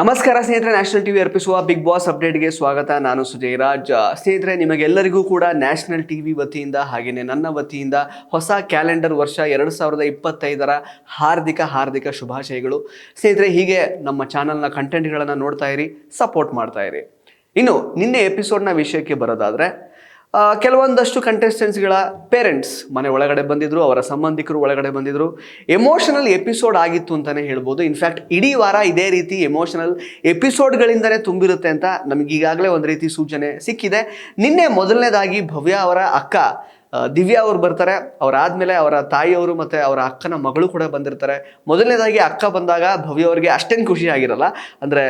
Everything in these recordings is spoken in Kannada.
ನಮಸ್ಕಾರ ಸ್ನೇಹಿತರೆ, ನ್ಯಾಷನಲ್ ಟಿವಿ ಅರ್ಪಿಸುವ ಬಿಗ್ ಬಾಸ್ ಅಪ್ಡೇಟ್ಗೆ ಸ್ವಾಗತ. ನಾನು ಸುಜಯ್ ರಾಜ್. ಸ್ನೇಹಿತರೆ, ನಿಮಗೆಲ್ಲರಿಗೂ ಕೂಡ ನ್ಯಾಷನಲ್ ಟಿವಿ ವತಿಯಿಂದ ಹಾಗೆಯೇ ನನ್ನ ವತಿಯಿಂದ ಹೊಸ ಕ್ಯಾಲೆಂಡರ್ ವರ್ಷ 2025 ಹಾರ್ದಿಕ ಶುಭಾಶಯಗಳು. ಸ್ನೇಹಿತರೆ, ಹೀಗೆ ನಮ್ಮ ಚಾನಲ್ನ ಕಂಟೆಂಟ್ಗಳನ್ನು ನೋಡ್ತಾ ಇರಿ, ಸಪೋರ್ಟ್ ಮಾಡ್ತಾ ಇರಿ. ಇನ್ನು ನಿನ್ನೆ ಎಪಿಸೋಡ್ನ ವಿಷಯಕ್ಕೆ ಬರೋದಾದರೆ, ಕೆಲವೊಂದಷ್ಟು ಕಂಟೆಸ್ಟೆಂಟ್ಸ್ಗಳ ಪೇರೆಂಟ್ಸ್ ಮನೆ ಒಳಗಡೆ ಬಂದಿದ್ರು, ಅವರ ಸಂಬಂಧಿಕರು ಒಳಗಡೆ ಬಂದಿದ್ರು. ಎಮೋಷನಲ್ ಎಪಿಸೋಡ್ ಆಗಿತ್ತು ಅಂತಲೇ ಹೇಳ್ಬೋದು. ಇನ್ಫ್ಯಾಕ್ಟ್ ಇಡೀ ವಾರ ಇದೇ ರೀತಿ ಎಮೋಷನಲ್ ಎಪಿಸೋಡ್ಗಳಿಂದಲೇ ತುಂಬಿರುತ್ತೆ ಅಂತ ನಮಗೆ ಈಗಾಗಲೇ ಒಂದು ರೀತಿ ಸೂಚನೆ ಸಿಕ್ಕಿದೆ. ನಿನ್ನೆ ಮೊದಲನೇದಾಗಿ ಭವ್ಯ ಅವರ ಅಕ್ಕ ದಿವ್ಯಾ ಅವರು ಬರ್ತಾರೆ. ಅವರಾದಮೇಲೆ ಅವರ ತಾಯಿಯವರು ಮತ್ತು ಅವರ ಅಕ್ಕನ ಮಗಳು ಕೂಡ ಬಂದಿರ್ತಾರೆ. ಮೊದಲನೇದಾಗಿ ಅಕ್ಕ ಬಂದಾಗ ಭವ್ಯ ಅವರಿಗೆ ಅಷ್ಟೇನು ಖುಷಿ ಆಗಿರಲ್ಲ. ಅಂದರೆ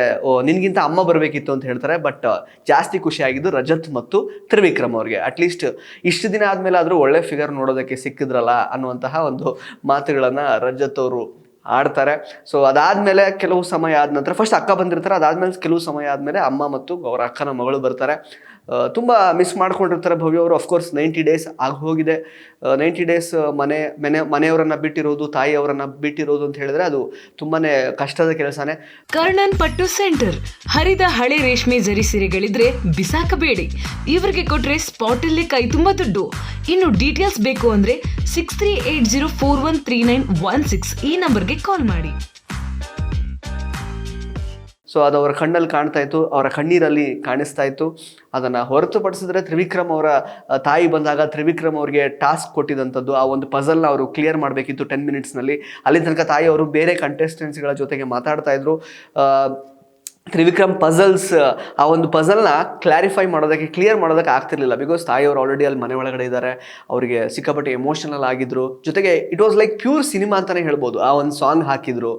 ನಿನಗಿಂತ ಅಮ್ಮ ಬರಬೇಕಿತ್ತು ಅಂತ ಹೇಳ್ತಾರೆ. ಬಟ್ ಜಾಸ್ತಿ ಖುಷಿಯಾಗಿದ್ದು ರಜತ್ ಮತ್ತು ತ್ರಿವಿಕ್ರಮ್ ಅವ್ರಿಗೆ. ಅಟ್ಲೀಸ್ಟ್ ಇಷ್ಟು ದಿನ ಆದಮೇಲೆ ಆದರೂ ಒಳ್ಳೆ ಫಿಗರ್ ನೋಡೋದಕ್ಕೆ ಸಿಕ್ಕಿದ್ರಲ್ಲ ಅನ್ನುವಂತಹ ಒಂದು ಮಾತುಗಳನ್ನು ರಜತ್ ಅವರು ಆಡ್ತಾರೆ. ಸೊ ಅದಾದಮೇಲೆ ಕೆಲವು ಸಮಯ ಆದ ನಂತರ ಫಸ್ಟ್ ಅಕ್ಕ ಬಂದಿರ್ತಾರೆ. ಅದಾದಮೇಲೆ ಕೆಲವು ಸಮಯ ಆದಮೇಲೆ ಅಮ್ಮ ಮತ್ತು ಅವರ ಅಕ್ಕನ ಮಗಳು ಬರ್ತಾರೆ. ತುಂಬ ಮಿಸ್ ಮಾಡ್ಕೊಂಡಿರ್ತಾರೆ ಭವ್ಯ ಅವರು. ಅಫ್ಕೋರ್ಸ್ 90 ಡೇಸ್ ಆಗಿ ಹೋಗಿದೆ. 90 ಡೇಸ್ ಮನೆಯವರನ್ನು ಬಿಟ್ಟಿರೋದು, ತಾಯಿಯವರನ್ನು ಬಿಟ್ಟಿರೋದು ಅಂತ ಹೇಳಿದ್ರೆ ಅದು ತುಂಬಾ ಕಷ್ಟದ ಕೆಲಸನೇ. ಕರ್ಣನ್ ಪಟ್ಟು ಸೆಂಟರ್ ಹರಿದ ಹಳೆ ರೇಷ್ಮೆ ಜರಿ ಸೀರೆಗಳಿದ್ರೆ ಬಿಸಾಕಬೇಡಿ. ಇವರಿಗೆ ಕೊಟ್ರೆ ಸ್ಪಾಟ್ ಅಲ್ಲೇ ಕೈ ತುಂಬ ದುಡ್ಡು. ಇನ್ನು ಡೀಟೇಲ್ಸ್ ಬೇಕು ಅಂದ್ರೆ 6380413916 ಈ ನಂಬರ್ಗೆ ಕಾಲ್ ಮಾಡಿ. ಸೊ ಅದು ಅವರ ಕಣ್ಣಲ್ಲಿ ಕಾಣ್ತಾ ಇತ್ತು, ಅವರ ಕಣ್ಣೀರಲ್ಲಿ ಕಾಣಿಸ್ತಾ ಇತ್ತು. ಅದನ್ನು ಹೊರತುಪಡಿಸಿದ್ರೆ ತ್ರಿವಿಕ್ರಮ್ ಅವರ ತಾಯಿ ಬಂದಾಗ ತ್ರಿವಿಕ್ರಮ್ ಅವರಿಗೆ ಟಾಸ್ಕ್ ಕೊಟ್ಟಿದ್ದಂಥದ್ದು, ಆ ಒಂದು ಪಜಲ್ನ ಅವರು ಕ್ಲಿಯರ್ ಮಾಡಬೇಕಿತ್ತು 10 ಮಿನಿಟ್ಸ್ನಲ್ಲಿ. ಅಲ್ಲಿ ತನಕ ತಾಯಿಯವರು ಬೇರೆ ಕಂಟೆಸ್ಟೆಂಟ್ಸ್ಗಳ ಜೊತೆಗೆ ಮಾತಾಡ್ತಾ ಇದ್ರು. ತ್ರಿವಿಕ್ರಮ್ ಆ ಒಂದು ಪಜಲ್ನ ಕ್ಲಾರಿಫೈ ಮಾಡೋದಕ್ಕೆ, ಕ್ಲಿಯರ್ ಮಾಡೋದಕ್ಕೆ ಆಗ್ತಿರ್ಲಿಲ್ಲ. ಬಿಕಾಸ್ ತಾಯಿಯವರು ಆಲ್ರೆಡಿ ಅಲ್ಲಿ ಮನೆ ಒಳಗಡೆ ಇದ್ದಾರೆ. ಅವರಿಗೆ ಸಿಕ್ಕಾಪಟ್ಟೆ ಎಮೋಷನಲ್ ಆಗಿದ್ರು. ಜೊತೆಗೆ it was like pure cinema ಅಂತಲೇ ಹೇಳ್ಬೋದು. ಆ ಒಂದು ಸಾಂಗ್ ಹಾಕಿದ್ರು,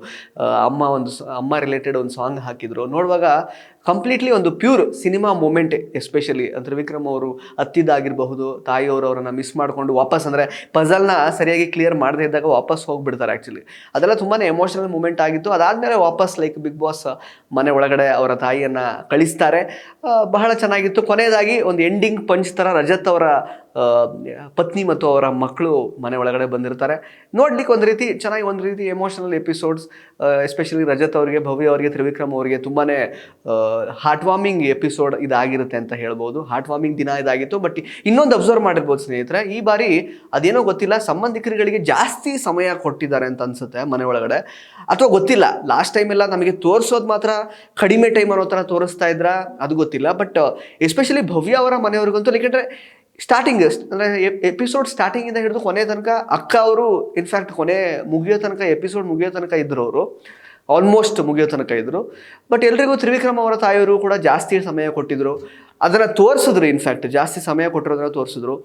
ಅಮ್ಮ ರಿಲೇಟೆಡ್ ಒಂದು ಸಾಂಗ್ ಹಾಕಿದ್ರು. ನೋಡುವಾಗ ಕಂಪ್ಲೀಟ್ಲಿ ಒಂದು pure cinema moment. Especially Trivikram ಅವರು ಹತ್ತಿದ್ದಾಗಿರಬಹುದು, ತಾಯಿಯವರು ಅವರನ್ನು ಮಿಸ್ ಮಾಡಿಕೊಂಡು ವಾಪಸ್, ಅಂದರೆ ಪಜಲ್ನ ಸರಿಯಾಗಿ ಕ್ಲಿಯರ್ ಮಾಡದೇ ಇದ್ದಾಗ ವಾಪಸ್ ಹೋಗಿಬಿಡ್ತಾರೆ. ಆ್ಯಕ್ಚುಲಿ ಅದೆಲ್ಲ ತುಂಬಾ ಎಮೋಷನಲ್ ಮೂಮೆಂಟ್ ಆಗಿತ್ತು. ಅದಾದಮೇಲೆ ವಾಪಸ್ ಲೈಕ್ ಬಿಗ್ ಬಾಸ್ ಮನೆ ಒಳಗಡೆ ಅವರ ತಾಯಿಯನ್ನು ಕಳಿಸ್ತಾರೆ. ಬಹಳ ಚೆನ್ನಾಗಿತ್ತು. ಕೊನೆಯದಾಗಿ ಒಂದು ಎಂಡಿಂಗ್ ಪಂಚ್ ಥರ ರಜತ್ ಅವರ ಪತ್ನಿ ಮತ್ತು ಅವರ ಮಕ್ಕಳು ಮನೆ ಒಳಗಡೆ ಬಂದಿರ್ತಾರೆ. ನೋಡ್ಲಿಕ್ಕೆ ಒಂದು ರೀತಿ ಎಮೋಷನಲ್ ಎಪಿಸೋಡ್ಸ್. ಎಸ್ಪೆಷಲಿ ರಜತ್ ಅವರಿಗೆ, ಭವ್ಯ ಅವರಿಗೆ, ತ್ರಿವಿಕ್ರಮ್ ಅವರಿಗೆ ತುಂಬಾ ಹಾರ್ಟ್ ವಾರ್ಮಿಂಗ್ ಎಪಿಸೋಡ್ ಇದಾಗಿರುತ್ತೆ ಅಂತ ಹೇಳ್ಬೋದು. ಹಾರ್ಟ್ ವಾರ್ಮಿಂಗ್ ದಿನ ಇದಾಗಿತ್ತು. ಬಟ್ ಇನ್ನೊಂದು ಅಬ್ಸರ್ವ್ ಮಾಡಿರ್ಬೋದು ಸ್ನೇಹಿತರೆ, ಈ ಬಾರಿ ಅದೇನೋ ಗೊತ್ತಿಲ್ಲ, ಸಂಬಂಧಿಕರುಗಳಿಗೆ ಜಾಸ್ತಿ ಸಮಯ ಕೊಟ್ಟಿದ್ದಾರೆ ಅಂತ ಅನ್ಸುತ್ತೆ ಮನೆ ಒಳಗಡೆ. ಅಥವಾ ಗೊತ್ತಿಲ್ಲ, ಲಾಸ್ಟ್ ಟೈಮ್ ಎಲ್ಲ ನಮಗೆ ತೋರಿಸೋದು ಮಾತ್ರ ಕಡಿಮೆ ಟೈಮ್ ಅನ್ನೋ ಥರ ತೋರಿಸ್ತಾ ಇದ್ರ, ಅದು ಗೊತ್ತಿಲ್ಲ. ಬಟ್ ಎಸ್ಪೆಷಲಿ ಭವ್ಯ ಅವರ ಮನೆಯವ್ರಿಗಂತೂ, ಯಾಕೆಂದರೆ ಸ್ಟಾರ್ಟಿಂಗ್ ಅಂದರೆ ಎಪಿಸೋಡ್ ಸ್ಟಾರ್ಟಿಂಗಿಂದ ಹಿಡಿದು ಕೊನೆ ತನಕ ಅಕ್ಕ ಅವರು ಇನ್ಫ್ಯಾಕ್ಟ್ ಎಪಿಸೋಡ್ ಮುಗಿಯೋ ತನಕ ಇದ್ದರು. ಅವರು ಆಲ್ಮೋಸ್ಟ್ ಮುಗಿಯೋ ತನಕ ಇದ್ದರು. ಬಟ್ ಎಲ್ರಿಗೂ ತ್ರಿವಿಕ್ರಮ್ ಅವರ ತಾಯಿಯವರು ಕೂಡ ಜಾಸ್ತಿ ಸಮಯ ಕೊಟ್ಟಿದ್ದರು. ಅದನ್ನು ತೋರಿಸಿದ್ರು. ಇನ್ಫ್ಯಾಕ್ಟ್ ಜಾಸ್ತಿ ಸಮಯ ಕೊಟ್ಟಿರೋದನ್ನು ತೋರಿಸಿದ್ರು,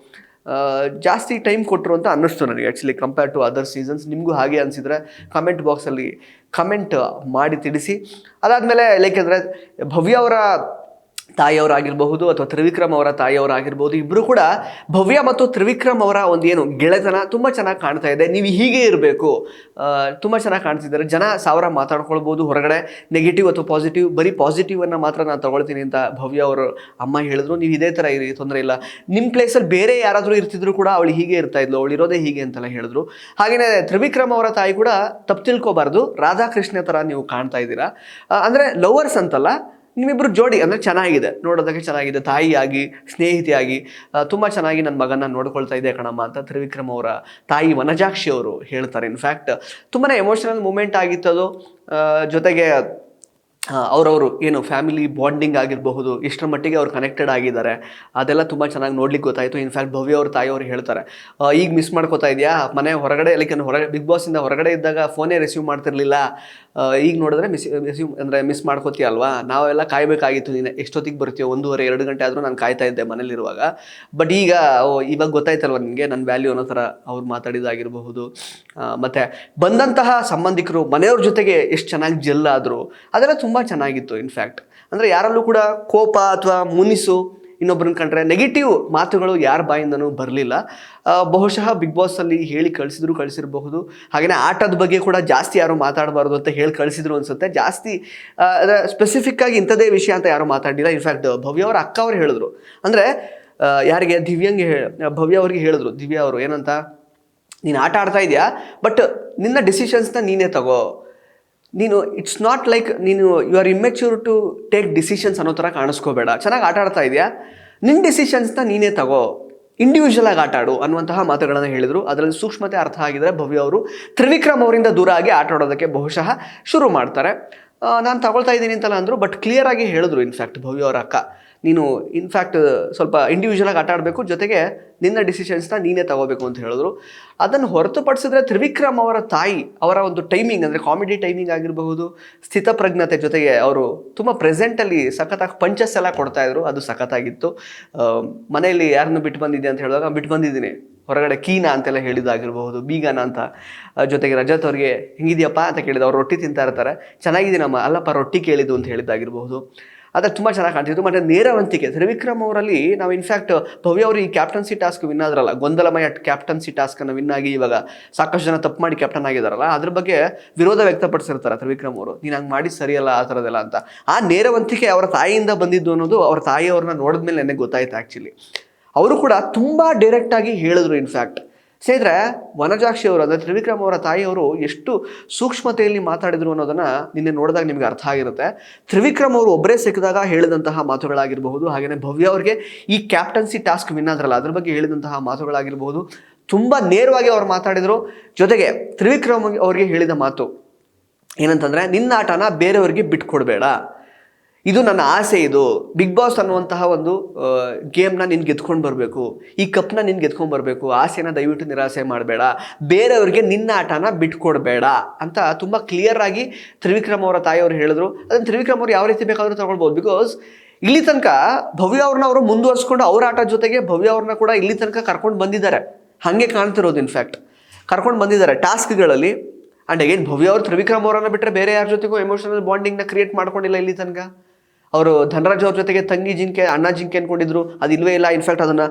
ಜಾಸ್ತಿ ಟೈಮ್ ಕೊಟ್ಟರು ಅಂತ ಅನ್ನಿಸ್ತು ನನಗೆ actually compare to other seasons. ನಿಮಗೂ ಹಾಗೆ ಅನಿಸಿದರೆ ಕಮೆಂಟ್ ಬಾಕ್ಸಲ್ಲಿ ಕಮೆಂಟ್ ಮಾಡಿ ತಿಳಿಸಿ. ಅದಾದಮೇಲೆ ಲೈಕ್ ಅಂದರೆ ಭವ್ಯ ಅವರ ತಾಯಿಯವರಾಗಿರ್ಬಹುದು ಅಥವಾ ತ್ರಿವಿಕ್ರಮ್ ಅವರ ತಾಯಿಯವರಾಗಿರ್ಬೋದು, ಇಬ್ಬರು ಕೂಡ ಭವ್ಯ ಮತ್ತು ತ್ರಿವಿಕ್ರಮ್ ಅವರ ಒಂದು ಏನು ಗೆಳೆತನ ತುಂಬ ಚೆನ್ನಾಗಿ ಕಾಣ್ತಾ ಇದೆ. ನೀವು ಹೀಗೆ ಇರಬೇಕು, ತುಂಬ ಚೆನ್ನಾಗಿ ಕಾಣ್ತಿದ್ದಾರೆ. ಜನ ಸಾವಿರ ಮಾತಾಡ್ಕೊಳ್ಬೋದು ಹೊರಗಡೆ, ನೆಗೆಟಿವ್ ಅಥವಾ ಪಾಸಿಟಿವ್, ಬರೀ ಪಾಸಿಟಿವನ್ನು ಮಾತ್ರ ನಾನು ತಗೊಳ್ತೀನಿ ಅಂತ ಭವ್ಯ ಅವರು ಅಮ್ಮ ಹೇಳಿದ್ರು. ನೀವು ಇದೇ ಥರ ಇರಿ, ತೊಂದರೆ ಇಲ್ಲ. ನಿಮ್ಮ ಪ್ಲೇಸಲ್ಲಿ ಬೇರೆ ಯಾರಾದರೂ ಇರ್ತಿದ್ರು ಕೂಡ ಅವಳು ಹೀಗೆ ಇರ್ತಾ ಇದ್ಲು, ಅವಳು ಇರೋದೇ ಹೀಗೆ ಅಂತೆಲ್ಲ ಹೇಳಿದ್ರು. ಹಾಗೆಯೇ ತ್ರಿವಿಕ್ರಮ್ ಅವರ ತಾಯಿ ಕೂಡ ತಪ್ಪು ತಿಳ್ಕೊಬಾರ್ದು, ರಾಧಾಕೃಷ್ಣ ಥರ ನೀವು ಕಾಣ್ತಾ ಇದ್ದೀರಾ. ಅಂದರೆ ಲವರ್ಸ್ ಅಂತಲ್ಲ, ನಿಮ್ಮಿಬ್ಬರು ಜೋಡಿ ಅಂದರೆ ಚೆನ್ನಾಗಿದೆ, ನೋಡೋದಕ್ಕೆ ಚೆನ್ನಾಗಿದೆ. ತಾಯಿಯಾಗಿ, ಸ್ನೇಹಿತಿಯಾಗಿ ತುಂಬ ಚೆನ್ನಾಗಿ ನನ್ನ ಮಗನ ನೋಡ್ಕೊಳ್ತಾ ಇದೆ ಕಣಮ್ಮ ಅಂತ ತ್ರಿವಿಕ್ರಮ್ ಅವರ ತಾಯಿ ವನಜಾಕ್ಷಿ ಅವರು ಹೇಳ್ತಾರೆ. ಇನ್ಫ್ಯಾಕ್ಟ್ ತುಂಬಾ ಎಮೋಷನಲ್ ಮೂಮೆಂಟ್ ಆಗಿತ್ತು ಅದು. ಜೊತೆಗೆ ಅವರವರು ಏನು ಫ್ಯಾಮಿಲಿ ಬಾಂಡಿಂಗ್ ಆಗಿರಬಹುದು, ಎಷ್ಟರ ಮಟ್ಟಿಗೆ ಅವ್ರು ಕನೆಕ್ಟೆಡ್ ಆಗಿದ್ದಾರೆ, ಅದೆಲ್ಲ ತುಂಬ ಚೆನ್ನಾಗಿ ನೋಡ್ಲಿಕ್ಕೆ ಗೊತ್ತಾಯಿತು. ಇನ್ಫ್ಯಾಕ್ಟ್ ಭವ್ಯ ಅವ್ರ ತಾಯಿಯವರು ಹೇಳ್ತಾರೆ, ಈಗ ಮಿಸ್ ಮಾಡ್ಕೋತಾ ಇದೆಯಾ ಮನೆ ಹೊರಗಡೆ, ಲೈಕ್ ಬಿಗ್ ಬಾಸಿಂದ ಹೊರಗಡೆ ಇದ್ದಾಗ ಫೋನೇ ರಿಸೀವ್ ಮಾಡ್ತಿರ್ಲಿಲ್ಲ, ಈಗ ನೋಡಿದ್ರೆ ಮಿಸ್ ಮಾಡ್ಕೋತೀಯ ಅಲ್ವಾ, ನಾವೆಲ್ಲ ಕಾಯಬೇಕಾಗಿತ್ತು, ನೀನು ಎಷ್ಟೊತ್ತಿಗೆ ಬರ್ತೀಯೋ, 1:30-2 ಗಂಟೆ ಆದರೂ ನಾನು ಕಾಯ್ತಾ ಇದ್ದೆ ಮನೇಲಿರುವಾಗ. ಬಟ್ ಇವಾಗ ಗೊತ್ತಾಯ್ತಲ್ವ ನಿನಗೆ ನನ್ನ ವ್ಯಾಲ್ಯೂ ಅನ್ನೋ ಥರ ಅವ್ರು ಮಾತಾಡಿದಾಗಿರಬಹುದು. ಮತ್ತು ಬಂದಂತಹ ಸಂಬಂಧಿಕರು ಮನೆಯವ್ರ ಜೊತೆಗೆ ಎಷ್ಟು ಚೆನ್ನಾಗಿ ಜೆಲ್ ಆದರು, ಅದೆಲ್ಲ ತುಂಬ ಚೆನ್ನಾಗಿತ್ತು. ಇನ್ಫ್ಯಾಕ್ಟ್ ಅಂದರೆ ಯಾರಲ್ಲೂ ಕೂಡ ಕೋಪ ಅಥವಾ ಮುನಿಸು, ಇನ್ನೊಬ್ಬರನ್ನ ಕಂಡ್ರೆ ನೆಗೆಟಿವ್ ಮಾತುಗಳು ಯಾರ ಬಾಯಿಂದನೂ ಬರಲಿಲ್ಲ. ಬಹುಶಃ ಬಿಗ್ ಬಾಸಲ್ಲಿ ಹೇಳಿ ಕಳಿಸಿರಬಹುದು. ಹಾಗೆಯೇ ಆಟದ ಬಗ್ಗೆ ಕೂಡ ಜಾಸ್ತಿ ಯಾರು ಮಾತಾಡಬಾರ್ದು ಅಂತ ಹೇಳಿ ಕಳಿಸಿದ್ರು ಅನಿಸುತ್ತೆ. ಜಾಸ್ತಿ ಸ್ಪೆಸಿಫಿಕ್ಕಾಗಿ ಇಂಥದೇ ವಿಷಯ ಅಂತ ಯಾರು ಮಾತಾಡಲಿಲ್ಲ. ಇನ್ಫ್ಯಾಕ್ಟ್ ಭವ್ಯ ಅವರ ಅಕ್ಕ ಅವರು ಹೇಳಿದ್ರು, ಅಂದರೆ ಯಾರಿಗೆ ಭವ್ಯ ಅವ್ರಿಗೆ ಹೇಳಿದ್ರು, ದಿವ್ಯಾ ಅವರು ಏನಂತ, ನೀನು ಆಟ ಆಡ್ತಾ ಇದೆಯಾ, ಬಟ್ ನಿನ್ನ ಡಿಸಿಷನ್ಸ್ನ ನೀನೇ ತಗೋ, ನೀನು ಇಟ್ಸ್ ನಾಟ್ ಲೈಕ್ ನೀನು you are immature to take decisions ಅನ್ನೋ ಥರ ಕಾಣಿಸ್ಕೋಬೇಡ. ಚೆನ್ನಾಗಿ ಆಟ ಆಡ್ತಾ ಇದೆಯಾ, ನಿನ್ನ ಡಿಸಿಷನ್ಸ್ನ ನೀನೇ ತಗೋ, ಇಂಡಿವಿಜುವಲ್ ಆಗಿ ಆಟ ಆಡು ಅನ್ನುವಂತಹ ಮಾತುಗಳನ್ನು ಹೇಳಿದರು. ಅದರಲ್ಲಿ ಸೂಕ್ಷ್ಮತೆ ಅರ್ಥ ಆಗಿದ್ರೆ ಭವ್ಯ ಅವರು ತ್ರಿವಿಕ್ರಮ್ ಅವರಿಂದ ದೂರ ಆಗಿ ಆಟ ಆಡೋದಕ್ಕೆ ಬಹುಶಃ ಶುರು ಮಾಡ್ತಾರೆ. ನಾನು ತಗೊಳ್ತಾ ಇದ್ದೀನಿ ಅಂತಲ್ಲ ಅಂದರು, ಬಟ್ ಕ್ಲಿಯರ್ ಆಗಿ ಹೇಳಿದ್ರು ಇನ್ಫ್ಯಾಕ್ಟ್ ಭವ್ಯ ಅವರ ಅಕ್ಕ, ನೀನು ಇನ್ಫ್ಯಾಕ್ಟ್ ಸ್ವಲ್ಪ ಇಂಡಿವಿಜುವಲ್ ಆಗಿ ಆಟ ಆಡಬೇಕು, ಜೊತೆಗೆ ನಿನ್ನ ಡಿಸಿಷನ್ಸ್ನ ನೀನೇ ತಗೋಬೇಕು ಅಂತ ಹೇಳಿದ್ರು. ಅದನ್ನು ಹೊರತುಪಡಿಸಿದ್ರೆ ತ್ರಿವಿಕ್ರಮ್ ಅವರ ತಾಯಿ ಅವರ ಒಂದು ಟೈಮಿಂಗ್, ಅಂದರೆ ಕಾಮಿಡಿ ಟೈಮಿಂಗ್ ಆಗಿರಬಹುದು, ಸ್ಥಿತಪ್ರಜ್ಞತೆ, ಜೊತೆಗೆ ಅವರು ತುಂಬ ಪ್ರೆಸೆಂಟಲ್ಲಿ ಸಖತ್ತಾಗಿ ಪಂಚಸ್ ಎಲ್ಲ ಕೊಡ್ತಾಯಿದ್ರು, ಅದು ಸಖತ್ತಾಗಿತ್ತು. ಮನೆಯಲ್ಲಿ ಯಾರನ್ನು ಬಿಟ್ಟು ಬಂದಿದ್ದೆ ಅಂತ ಹೇಳಿದಾಗ ಬಿಟ್ಟು ಬಂದಿದ್ದೀನಿ, ಹೊರಗಡೆ ಕೀನಾ ಅಂತೆಲ್ಲ ಹೇಳಿದಾಗಿರ್ಬಹುದು, ಬೀಗನ ಅಂತ. ಜೊತೆಗೆ ರಜತ್ ಅವ್ರಿಗೆ ಹಿಂಗಿದೆಯಪ್ಪ ಅಂತ ಕೇಳಿದ, ಅವ್ರು ರೊಟ್ಟಿ ತಿಂತಾ ಇರ್ತಾರೆ, ಚೆನ್ನಾಗಿದ್ದೀನಮ್ಮ, ಅಲ್ಲಪ್ಪ ರೊಟ್ಟಿ ಕೇಳಿದ್ದು ಅಂತ ಹೇಳಿದ್ದಾಗಿರ್ಬಹುದು. ಅದು ತುಂಬ ಚೆನ್ನಾಗಿ ಕಾಣ್ತಿತ್ತು. ಮತ್ತು ನೇರವಂತಿಕೆ ತ್ರಿವಿಕ್ರಮ್ ಅವರಲ್ಲಿ ನಾವು ಇನ್ಫ್ಯಾಕ್ಟ್ ಭವ್ಯ ಅವರು ಈ ಕ್ಯಾಪ್ಟನ್ಸಿ ಟಾಸ್ಕ್ ವಿನ್ ಆದ್ರಲ್ಲ, ಗೊಂದಲಮಯ ಕ್ಯಾಪ್ಟನ್ಸಿ ಟಾಸ್ಕನ್ನು ವಿನ್ ಆಗಿ ಇವಾಗ ಸಾಕಷ್ಟು ಜನ ತಪ್ಪು ಮಾಡಿ ಕ್ಯಾಪ್ಟನ್ ಆಗಿದಾರಲ್ಲ, ಅದ್ರ ಬಗ್ಗೆ ವಿರೋಧ ವ್ಯಕ್ತಪಡಿಸಿರ್ತಾರೆ ತ್ರಿವಿಕ್ರಮ್ ಅವರು, ನೀನು ಹಂಗೆ ಮಾಡಿ ಸರಿಯಲ್ಲ ಆ ಥರದೆಲ್ಲ ಅಂತ. ಆ ನೇರವಂತಿಕೆ ಅವರ ತಾಯಿಯಿಂದ ಬಂದಿದ್ದು ಅನ್ನೋದು ಅವರ ತಾಯಿಯವ್ರನ್ನ ನೋಡಿದ್ಮೇಲೆ ನನಗೆ ಗೊತ್ತಾಯ್ತು. ಆ್ಯಕ್ಚುಲಿ ಅವರು ಕೂಡ ತುಂಬ ಡೈರೆಕ್ಟಾಗಿ ಹೇಳಿದ್ರು. ಇನ್ಫ್ಯಾಕ್ಟ್ ಸ್ನೇಹಿತರೆ, ವನಜಾಕ್ಷಿ ಅವರು ಅಂದರೆ ತ್ರಿವಿಕ್ರಮ್ ಅವರ ತಾಯಿಯವರು ಎಷ್ಟು ಸೂಕ್ಷ್ಮತೆಯಲ್ಲಿ ಮಾತಾಡಿದ್ರು ಅನ್ನೋದನ್ನು ನಿನ್ನೆ ನೋಡಿದಾಗ ನಿಮಗೆ ಅರ್ಥ ಆಗಿರುತ್ತೆ. ತ್ರಿವಿಕ್ರಮ್ ಅವರು ಒಬ್ಬರೇ ಸಿಕ್ಕಿದಾಗ ಹೇಳಿದಂತಹ ಮಾತುಗಳಾಗಿರಬಹುದು, ಹಾಗೆಯೇ ಭವ್ಯ ಅವರಿಗೆ ಈ ಕ್ಯಾಪ್ಟನ್ಸಿ ಟಾಸ್ಕ್ ವಿನ್ ಆದ್ರಲ್ಲ ಅದ್ರ ಬಗ್ಗೆ ಹೇಳಿದಂತಹ ಮಾತುಗಳಾಗಿರಬಹುದು, ತುಂಬ ನೇರವಾಗಿ ಅವ್ರು ಮಾತಾಡಿದರು. ಜೊತೆಗೆ ತ್ರಿವಿಕ್ರಮ್ ಅವರಿಗೆ ಹೇಳಿದ ಮಾತು ಏನಂತಂದರೆ, ನಿನ್ನ ಆಟನ ಬೇರೆಯವರಿಗೆ ಬಿಟ್ಕೊಡ್ಬೇಡ, ಇದು ನನ್ನ ಆಸೆ, ಇದು ಬಿಗ್ ಬಾಸ್ ಅನ್ನುವಂತಹ ಒಂದು ಗೇಮ್ನ ನಿನ್ಗೆ ಗೆದ್ಕೊಂಡು ಬರಬೇಕು, ಈ ಕಪ್ನ ನಿನ್ಗೆ ಗೆದ್ಕೊಂಡು ಬರಬೇಕು, ಆಸೆನ ದಯವಿಟ್ಟು ನಿರಾಸೆ ಮಾಡಬೇಡ, ಬೇರೆಯವ್ರಿಗೆ ನಿನ್ನ ಆಟನ ಬಿಟ್ಕೊಡ್ಬೇಡ ಅಂತ ತುಂಬ ಕ್ಲಿಯರ್ ಆಗಿ ತ್ರಿವಿಕ್ರಮ್ ಅವರ ತಾಯಿಯವರು ಹೇಳಿದ್ರು. ಅದನ್ನು ತ್ರಿವಿಕ್ರಮ್ ಅವರು ಯಾವ ರೀತಿ ಬೇಕಾದರೂ ತಗೊಳ್ಬೋದು. ಬಿಕಾಸ್ ಇಲ್ಲಿ ತನಕ ಭವ್ಯ ಅವ್ರನ್ನ ಅವರು ಮುಂದುವರ್ಸ್ಕೊಂಡು ಅವ್ರ ಆಟದ ಜೊತೆಗೆ ಭವ್ಯ ಅವ್ರನ್ನ ಕೂಡ ಇಲ್ಲಿ ತನಕ ಕರ್ಕೊಂಡು ಬಂದಿದ್ದಾರೆ, ಹಾಗೆ ಕಾಣ್ತಿರೋದು. ಇನ್ಫ್ಯಾಕ್ಟ್ ಕರ್ಕೊಂಡು ಬಂದಿದ್ದಾರೆ ಟಾಸ್ಕ್ಗಳಲ್ಲಿ. ಆ್ಯಂಡ್ ಅಗೇನ್ ಭವ್ಯ ಅವರು ತ್ರಿವಿಕ್ರಮ್ ಅವರನ್ನು ಬಿಟ್ಟರೆ ಬೇರೆ ಯಾರ ಜೊತೆಗೂ ಎಮೋಷನಲ್ ಬಾಂಡಿಂಗ್ನ ಕ್ರಿಯೇಟ್ ಮಾಡ್ಕೊಂಡಿಲ್ಲ ಇಲ್ಲಿ ತನಕ. ಅವರು ಧನರಾಜ್ ಅವ್ರ ಜೊತೆಗೆ ತಂಗಿ ಜಿಂಕೆ ಅಣ್ಣ ಜಿಂಕೆ ಅಂದ್ಕೊಂಡಿದ್ರು, ಅದು ಇಲ್ಲವೇ ಇಲ್ಲ. ಇನ್ಫ್ಯಾಕ್ಟ್ ಅದನ್ನು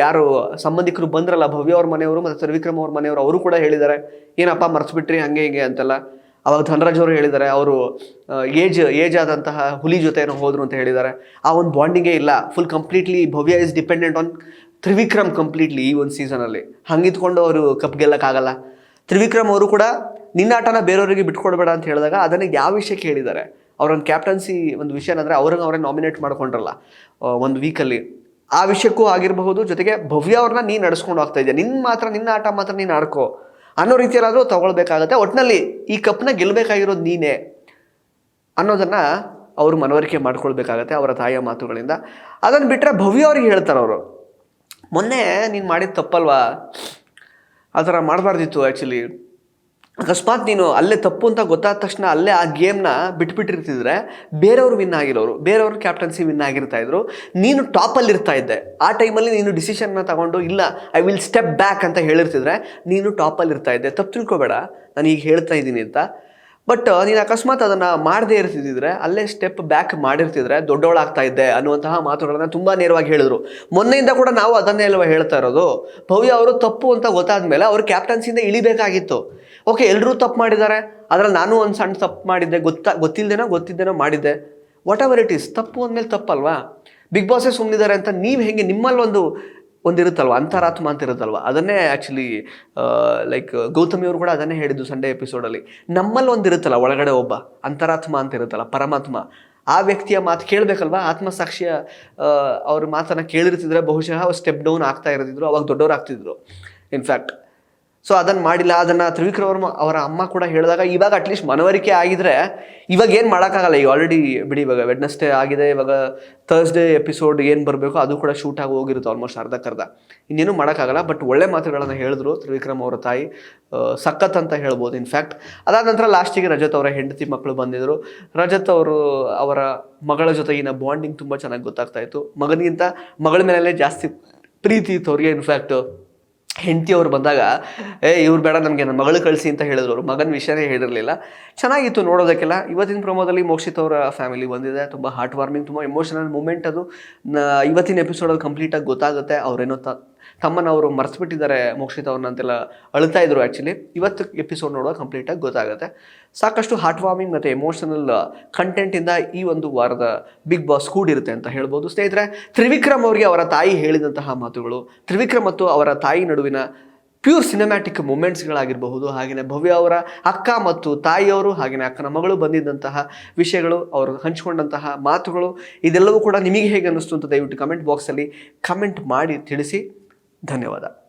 ಯಾರು ಸಂಬಂಧಿಕರು ಬಂದ್ರಲ್ಲ ಭವ್ಯ ಅವ್ರ ಮನೆಯವರು ಮತ್ತು ತ್ರಿವಿಕ್ರಮ್ ಅವ್ರ ಮನೆಯವರು, ಅವರು ಕೂಡ ಹೇಳಿದ್ದಾರೆ, ಏನಪ್ಪ ಮರ್ಸ್ಬಿಟ್ರಿ ಹಂಗೆ ಹಿಂಗೆ ಅಂತೆಲ್ಲ. ಅವಾಗ ಧನರಾಜ್ ಅವರು ಹೇಳಿದ್ದಾರೆ, ಅವರು ಏಜ್ ಆದಂತಹ ಹುಲಿ ಜೊತೆ ಏನೋ ಹೋದ್ರು ಅಂತ ಹೇಳಿದ್ದಾರೆ. ಆ ಒಂದು ಬಾಂಡಿಂಗೇ ಇಲ್ಲ. Full completely Bhavya is dependent on Trivikram completely ಈ ಒಂದು ಸೀಸನಲ್ಲಿ. ಹಂಗಿದ್ಕೊಂಡು ಅವರು ಕಪ್ ಗೆಲ್ಲಕ್ಕಾಗಲ್ಲ. ತ್ರಿವಿಕ್ರಮ್ ಅವರು ಕೂಡ ನಿನ್ನ ಆಟನ ಬೇರೆಯವರಿಗೆ ಬಿಟ್ಕೊಡ್ಬೇಡ ಅಂತ ಹೇಳಿದಾಗ ಅದನ್ನು ಯಾವ ವಿಷಯಕ್ಕೆ ಹೇಳಿದ್ದಾರೆ, ಅವರೊಂದು ಕ್ಯಾಪ್ಟನ್ಸಿ ಒಂದು ವಿಷಯ ಅಂದರೆ ಅವರೇ ನಾಮಿನೇಟ್ ಮಾಡ್ಕೊಂಡ್ರಲ್ಲ ಒಂದು ವೀಕಲ್ಲಿ, ಆ ವಿಷಯಕ್ಕೂ ಆಗಿರಬಹುದು. ಜೊತೆಗೆ ಭವ್ಯ ಅವ್ರನ್ನ ನೀನು ನಡೆಸ್ಕೊಂಡು ಹೋಗ್ತಾ ಇದೆಯಾ, ನಿನ್ನ ಆಟ ಮಾತ್ರ ನೀನು ಆಡ್ಕೋ ಅನ್ನೋ ರೀತಿಯಲ್ಲಾದರೂ ತಗೊಳ್ಬೇಕಾಗತ್ತೆ. ಒಟ್ಟಿನಲ್ಲಿ ಈ ಕಪ್ನ ಗೆಲ್ಲಬೇಕಾಗಿರೋದು ನೀನೇ ಅನ್ನೋದನ್ನು ಅವರು ಮನವರಿಕೆ ಮಾಡ್ಕೊಳ್ಬೇಕಾಗತ್ತೆ ಅವರ ತಾಯಿಯ ಮಾತುಗಳಿಂದ. ಅದನ್ನು ಬಿಟ್ಟರೆ ಭವ್ಯ ಅವ್ರಿಗೆ ಹೇಳ್ತಾರೆ ಅವರು, ಮೊನ್ನೆ ನೀನು ಮಾಡಿದ ತಪ್ಪಲ್ವಾ, ಆ ಥರ ಮಾಡಬಾರ್ದಿತ್ತು. ಆ್ಯಕ್ಚುಲಿ ಅಕಸ್ಮಾತ್ ನೀನು ಅಲ್ಲೇ ತಪ್ಪು ಅಂತ ಗೊತ್ತಾದ ತಕ್ಷಣ ಅಲ್ಲೇ ಆ ಗೇಮ್ನ ಬಿಟ್ಬಿಟ್ಟಿರ್ತಿದ್ರೆ ಬೇರೆಯವರು ವಿನ್ ಆಗಿರೋರು, ಬೇರೆಯವರು ಕ್ಯಾಪ್ಟನ್ಸಿ ವಿನ್ ಆಗಿರ್ತಾಯಿದ್ರು, ನೀನು ಟಾಪಲ್ಲಿ ಇರ್ತಾ ಇದ್ದೆ. ಆ ಟೈಮಲ್ಲಿ ನೀನು ಡಿಸಿಷನ್ನ ತಗೊಂಡು ಇಲ್ಲ ಐ ವಿಲ್ ಸ್ಟೆಪ್ ಬ್ಯಾಕ್ ಅಂತ ಹೇಳಿರ್ತಿದ್ರೆ ನೀನು ಟಾಪಲ್ಲಿ ಇರ್ತಾ ಇದ್ದೆ. ತಪ್ಪು ತಿಳ್ಕೊಬೇಡ, ನಾನು ಈಗ ಹೇಳ್ತಾ ಇದ್ದೀನಿ ಅಂತ. ಬಟ್ ನೀನು ಅಕಸ್ಮಾತ್ ಅದನ್ನು ಮಾಡದೇ ಇರ್ತಿದ್ದಿದ್ರೆ, ಅಲ್ಲೇ ಸ್ಟೆಪ್ ಬ್ಯಾಕ್ ಮಾಡಿರ್ತಿದ್ರೆ ದೊಡ್ಡವಳಾಗ್ತಾ ಇದ್ದೆ ಅನ್ನುವಂತಹ ಮಾತುಗಳನ್ನು ತುಂಬ ನೇರವಾಗಿ ಹೇಳಿದ್ರು. ಮೊನ್ನೆಯಿಂದ ಕೂಡ ನಾವು ಅದನ್ನೇ ಅಲ್ವ ಹೇಳ್ತಾ ಇರೋದು. ಭವ್ಯ ಅವರು ತಪ್ಪು ಅಂತ ಗೊತ್ತಾದ ಮೇಲೆ ಅವರು ಕ್ಯಾಪ್ಟನ್ಸಿಯಿಂದ ಇಳಿಬೇಕಾಗಿತ್ತು. ಓಕೆ, ಎಲ್ಲರೂ ತಪ್ಪು ಮಾಡಿದ್ದಾರೆ, ಅದರಲ್ಲಿ ನಾನು ಒಂದು ಸಣ್ಣ ತಪ್ಪು ಮಾಡಿದ್ದೆ, ಗೊತ್ತಿದ್ದೇನೋ ಮಾಡಿದ್ದೆ, ವಾಟ್ ಎವರ್ ಇಟ್ ಈಸ್, ತಪ್ಪು ಅಂದಮೇಲೆ ತಪ್ಪಲ್ವಾ. ಬಿಗ್ ಬಾಸೇ ಸುಮ್ಮನಿದ್ದಾರೆ ಅಂತ ನೀವು ಹೆಂಗೆ, ನಿಮ್ಮಲ್ಲಿ ಒಂದಿರುತ್ತಲ್ವ ಅಂತರಾತ್ಮ ಅಂತ ಇರುತ್ತಲ್ವ, ಅದನ್ನೇ ಆ್ಯಕ್ಚುಲಿ ಲೈಕ್ ಗೌತಮಿ ಅವರು ಕೂಡ ಅದನ್ನೇ ಹೇಳಿದ್ದು ಸಂಡೇ ಎಪಿಸೋಡಲ್ಲಿ. ನಮ್ಮಲ್ಲಿ ಒಂದಿರುತ್ತಲ್ಲ ಒಳಗಡೆ ಒಬ್ಬ ಅಂತರಾತ್ಮ ಅಂತ ಇರುತ್ತಲ್ಲ, ಪರಮಾತ್ಮ, ಆ ವ್ಯಕ್ತಿಯ ಮಾತು ಕೇಳಬೇಕಲ್ವ. ಆತ್ಮಸಾಕ್ಷಿಯ ಅವ್ರ ಮಾತನ್ನು ಕೇಳಿರ್ತಿದ್ರೆ ಬಹುಶಃ ಸ್ಟೆಪ್ ಡೌನ್ ಆಗ್ತಾ ಇರ್ತಿದ್ರು, ಅವಾಗ ದೊಡ್ಡವ್ರು ಆಗ್ತಿದ್ರು ಇನ್ಫ್ಯಾಕ್ಟ್. ಸೊ ಅದನ್ನು ಮಾಡಿಲ್ಲ. ಅದನ್ನು ತ್ರಿವಿಕ್ರಮ್ ಅವರ ಅಮ್ಮ ಕೂಡ ಹೇಳಿದಾಗ ಇವಾಗ ಅಟ್ಲೀಸ್ಟ್ ಮನವರಿಕೆ ಆಗಿದ್ರೆ ಇವಾಗ ಏನು ಮಾಡೋಕ್ಕಾಗಲ್ಲ. ಈಗ ಆಲ್ರೆಡಿ ಬಿಡಿ, ಇವಾಗ ವೆಡ್ನೆಸ್ಡೇ ಆಗಿದೆ, ಇವಾಗ ಥರ್ಸ್ಡೇ ಎಪಿಸೋಡ್ ಏನು ಬರಬೇಕು ಅದು ಕೂಡ ಶೂಟ್ ಆಗಿ ಹೋಗಿರುತ್ತೆ ಆಲ್ಮೋಸ್ಟ್ ಅರ್ಧಕ್ಕರ್ಧ, ಇನ್ನೇನು ಮಾಡೋಕ್ಕಾಗಲ್ಲ. ಬಟ್ ಒಳ್ಳೆ ಮಾತುಗಳನ್ನು ಹೇಳಿದ್ರು ತ್ರಿವಿಕ್ರಮ್ ಅವರ ತಾಯಿ, ಸಖತ್ ಅಂತ ಹೇಳ್ಬೋದು ಇನ್ಫ್ಯಾಕ್ಟ್. ಅದಾದ ನಂತರ ಲಾಸ್ಟಿಗೆ ರಜತ್ ಅವರ ಹೆಂಡತಿ ಮಕ್ಕಳು ಬಂದಿದ್ದರು. ರಜತ್ ಅವರು ಅವರ ಮಗಳ ಜೊತೆಗಿನ ಬಾಂಡಿಂಗ್ ತುಂಬ ಚೆನ್ನಾಗಿ ಗೊತ್ತಾಗ್ತಾ ಇತ್ತು. ಮಗನಿಗಿಂತ ಮಗಳ ಮೇಲೆ ಜಾಸ್ತಿ ಪ್ರೀತಿ ಇತ್ತು ಅವ್ರಿಗೆ. ಇನ್ಫ್ಯಾಕ್ಟ್ ಹೆಂಡತಿ ಅವ್ರು ಬಂದಾಗ ಇವ್ರು ಬೇಡ ನಮಗೆ ನನ್ನ ಮಗಳು ಕಳಿಸಿ ಅಂತ ಹೇಳಿದ್ರು. ಅವರು ಮಗನ ವಿಷಯನೇ ಹೇಳಿರಲಿಲ್ಲ. ಚೆನ್ನಾಗಿತ್ತು ನೋಡೋದಕ್ಕೆಲ್ಲ. ಇವತ್ತಿನ ಪ್ರಮೋದಲ್ಲಿ ಮೋಕ್ಷಿತ್ ಅವರ ಫ್ಯಾಮಿಲಿ ಬಂದಿದೆ, ತುಂಬ ಹಾರ್ಟ್ ವಾರ್ಮಿಂಗ್, ತುಂಬ ಎಮೋಷನಲ್ ಮೂಮೆಂಟ್. ಅದು ಇವತ್ತಿನ ಎಪಿಸೋಡಲ್ಲಿ ಕಂಪ್ಲೀಟಾಗಿ ಗೊತ್ತಾಗುತ್ತೆ. ಅವರೇನೋ ತಮ್ಮನವರು ಮರೆಸ್ಬಿಟ್ಟಿದ್ದಾರೆ ಮೋಕ್ಷಿತ್ ಅವ್ರನ್ನ ಅಂತೆಲ್ಲ ಅಳ್ತಾ ಇದ್ರು. ಆ್ಯಕ್ಚುಲಿ ಇವತ್ತು ಎಪಿಸೋಡ್ ನೋಡುವಾಗ ಕಂಪ್ಲೀಟಾಗಿ ಗೊತ್ತಾಗುತ್ತೆ. ಸಾಕಷ್ಟು ಹಾರ್ಟ್ ವಾರ್ಮಿಂಗ್ ಮತ್ತು ಎಮೋಷನಲ್ ಕಂಟೆಂಟಿಂದ ಈ ಒಂದು ವಾರದ ಬಿಗ್ ಬಾಸ್ ಕೂಡಿರುತ್ತೆ ಅಂತ ಹೇಳ್ಬೋದು. ಸ್ನೇಹಿತರೆ, ತ್ರಿವಿಕ್ರಮ್ ಅವರಿಗೆ ಅವರ ತಾಯಿ ಹೇಳಿದಂತಹ ಮಾತುಗಳು, ತ್ರಿವಿಕ್ರಮ್ ಮತ್ತು ಅವರ ತಾಯಿ ನಡುವಿನ ಪ್ಯೂರ್ ಸಿನಿಮ್ಯಾಟಿಕ್ ಮೂಮೆಂಟ್ಸ್ಗಳಾಗಿರಬಹುದು. ಹಾಗೆಯೇ ಭವ್ಯ ಅವರ ಅಕ್ಕ ಮತ್ತು ತಾಯಿಯವರು ಹಾಗೆಯೇ ಅಕ್ಕನ ಮಗಳು ಬಂದಿದ್ದಂತಹ ವಿಷಯಗಳು, ಅವರು ಹಂಚಿಕೊಂಡಂತಹ ಮಾತುಗಳು, ಇದೆಲ್ಲವೂ ಕೂಡ ನಿಮಗೆ ಹೇಗೆ ಅನ್ನಿಸ್ತು ಅಂತ ದಯವಿಟ್ಟು ಕಮೆಂಟ್ ಬಾಕ್ಸಲ್ಲಿ ಕಮೆಂಟ್ ಮಾಡಿ ತಿಳಿಸಿ. ಧನ್ಯವಾದ.